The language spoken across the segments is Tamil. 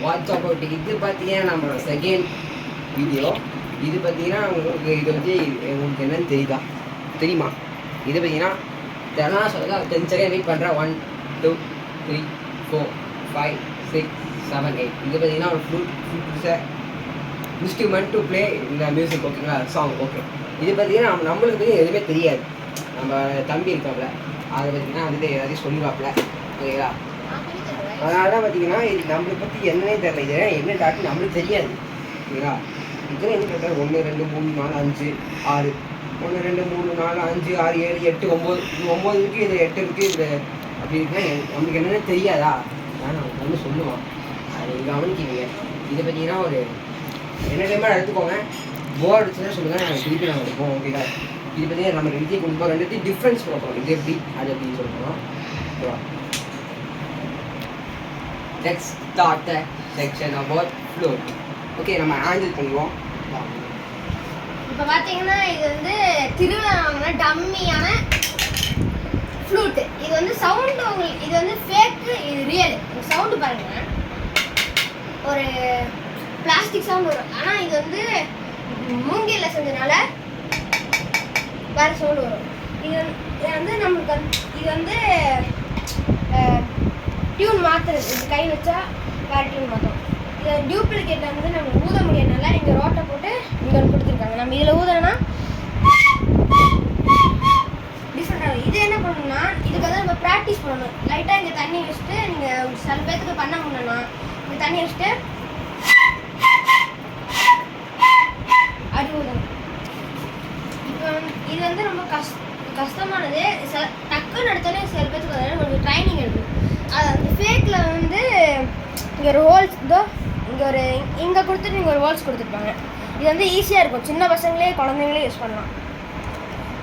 வாட்ஸ் அபவுட் இது பார்த்தீங்கன்னா நம்மளோட செகண்ட் வீடியோ. இது பார்த்தீங்கன்னா உங்களுக்கு இது வந்து உங்களுக்கு என்னன்னு தெரியுமா? இது பார்த்தீங்கன்னா தெரியலாம் சொல்லுங்க. 10 செகண்ட் வெயிட் பண்ணுறேன். 1 2 3 4 5 6 7 8. இது பார்த்தீங்கன்னா ஒரு ஃப்ளூட் இன்ஸ்ட்ருமெண்ட் டு ப்ளே இந்த மியூசிக். ஓகேங்களா? சாங். ஓகே. இது பார்த்தீங்கன்னா நம்மளுக்கு பற்றி எதுவுமே தெரியாது. நம்ம தம்பி இருக்காப்புல அதை பார்த்தீங்கன்னா வந்துட்டு எல்லாத்தையும் சொல்லிடுவாப்புல. ஓகேங்களா? அதனால தான் பார்த்தீங்கன்னா இது நம்மளை பற்றி என்னன்னே தெரியல. இது என்ன டாக்டர் நம்மளுக்கு தெரியாது. ஓகேங்களா? இதுதான் என்ன கேட்டால் 1 2 3 4 5 6 1 2 3 4 5 6 7 8 9 9 இருக்குது. இது 8 இருக்குது. இது அப்படி இருக்குன்னா நம்மளுக்கு என்னென்ன தெரியாதா? நான் ஒன்று சொல்லுவான். அது கவனிக்கிறீங்க. இதை பார்த்தீங்கன்னா ஒரு என்டர்டைன்மெண்ட் எடுத்துக்கோங்க. போர் அடிச்சுன்னா சொல்லுங்கள், நாங்கள் திருப்பி நாங்கள் எடுப்போம். ஓகேங்களா? இது பார்த்தீங்கன்னா நம்ம ரெண்டுத்தையும் கொடுப்போம். ரெண்டுத்தையும் டிஃப்ரென்ஸ் கொடுப்போம். இது எப்படி அது எப்படின்னு சொல்லுவோம். ஓகேவா? Let's start the section about flute. Okay, நம்ம ஹேண்டில் பண்ணுவோம். இப்போ பார்த்தீங்கன்னா இது வந்து திருவிழா வாங்கின டம்மியான ஃப்ளூட்டு. இது வந்து சவுண்டு உங்களுக்கு இது வந்து ஃபேக்கு, இது ரியல். சவுண்டு பாருங்க, ஒரு பிளாஸ்டிக் சவுண்ட் வரும். ஆனால் இது வந்து மூங்கிலில் செஞ்சதுனால வேறு சவுண்டு வரும். இது வந்து நம்மளுக்கு இது வந்து டியூன் மாற்றுறது. இது கை வச்சா வேறு டியூன் மாற்றும். இதை டியூப்ளிகேட்டில் வந்து நம்ம ஊத முடியறதுனால இங்கே ரோட்டை போட்டு இங்கே கொடுத்துருக்காங்க. நம்ம இதில் ஊதனா டிஃப்ரெண்டாக. இது என்ன பண்ணணும்னா இதுக்கு வந்து நம்ம ப்ராக்டிஸ் பண்ணணும். லைட்டாக இங்கே தண்ணி வச்சுட்டு நீங்கள் சில பேர்த்துக்கு பண்ண முடியலன்னா இங்கே தண்ணி வச்சுட்டு அடி ஊதணும். இப்போ இது வந்து ரொம்ப கஷ்டமானது. டக்குன்னு எடுத்தோன்னே சில பேர்த்துக்கு கொஞ்சம் ட்ரைனிங் எடுக்கும். அந்த ஃபேக்கில் வந்து இங்கே ஒரு ஹோல்ஸ் இதோ இங்கே கொடுத்துட்டு இங்கே ஒரு ஹோல்ஸ் கொடுத்துருப்பாங்க. இது வந்து ஈஸியாக இருக்கும். சின்ன பசங்களே குழந்தைங்களே யூஸ் பண்ணலாம்.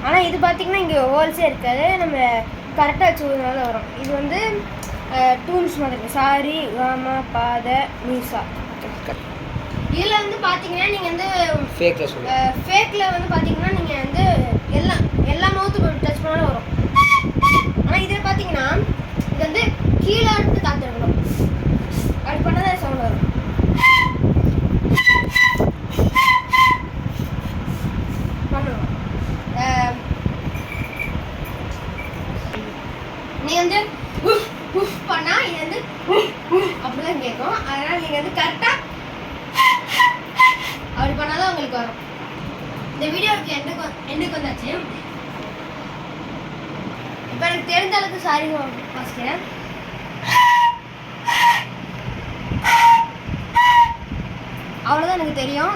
ஆனால் இது பார்த்திங்கன்னா இங்கே ஹோல்ஸே இருக்காது. நம்ம கரெக்டாக வச்சுக்கிறதுனால வரும். இது வந்து டூன்ஸ் மாதிரி சாரி காமா பாத மீசா. இதில் வந்து பார்த்தீங்கன்னா நீங்கள் வந்து ஃபேக்கில் வந்து பார்த்தீங்கன்னா நீங்கள் வந்து எல்லா மவுத்து டச் பண்ணாலும் வரும். ஆனால் இதில் பார்த்தீங்கன்னா இது வந்து கீழே எடுத்து காத்திருக்கணும். அப்படி பண்ணாதான் சவுண்ட் வரும். பண்ணணும். நீ வந்து பண்ணால் இது வந்து அப்படிதான் கேட்கும். அதனால் நீங்கள் வந்து கரெக்டாக அப்படி பண்ணாதான் உங்களுக்கு வரும். இந்த வீடியோவுக்கு எண்டுக்கு வந்தாச்சு. இப்போ எனக்கு தெரிஞ்ச அளவுக்கு சாரி வாசிக்கிறேன். அவ்வளோதான் எனக்கு தெரியும்.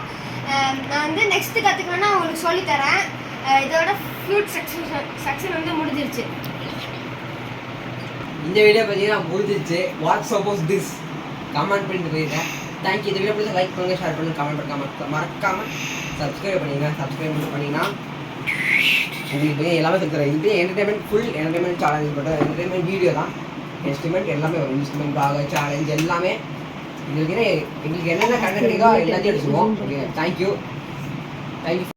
நான் வந்து நெக்ஸ்ட்டு கற்றுக்கணுன்னா உங்களுக்கு சொல்லித்தரேன். இதோட ஃப்ளூட் செக்ஷன் வந்து முடிஞ்சிருச்சு. இந்த வீடியோ பார்த்தீங்கன்னா முடிஞ்சிருச்சு. வாட் சப்போஸ் திஸ் கமெண்ட் பண்ணிட்டு போயிருக்கேன். தேங்க்யூ. இந்த வீடியோ பிடிச்சா லைக் பண்ணுங்கள், ஷேர் பண்ணுங்கள், கமெண்ட் பண்ணுங்கள், மறக்காமல் சப்ஸ்கிரைப் பண்ணிடுங்க. சப்ஸ்கிரைப் பண்ணிங்கன்னா உங்களுக்கு எல்லாமே சொல்லித்தரேன். இது என்டர்டைன்மெண்ட், ஃபுல் என்டர்டைன்மெண்ட் சேலஞ்ச் பண்ணுற என்டர்டைன்மெண்ட் வீடியோ தான். இன்ஸ்ட்ருமெண்ட் எல்லாமே வரும். இன்ஸ்ட்ருமெண்ட் பாக சேலஞ்ச் எல்லாமே எங்களுக்கு என்னென்ன கண்டென்ட் கிடைக்கோ எல்லாத்தையும் எடுத்துக்குவோம். Okay, thank you.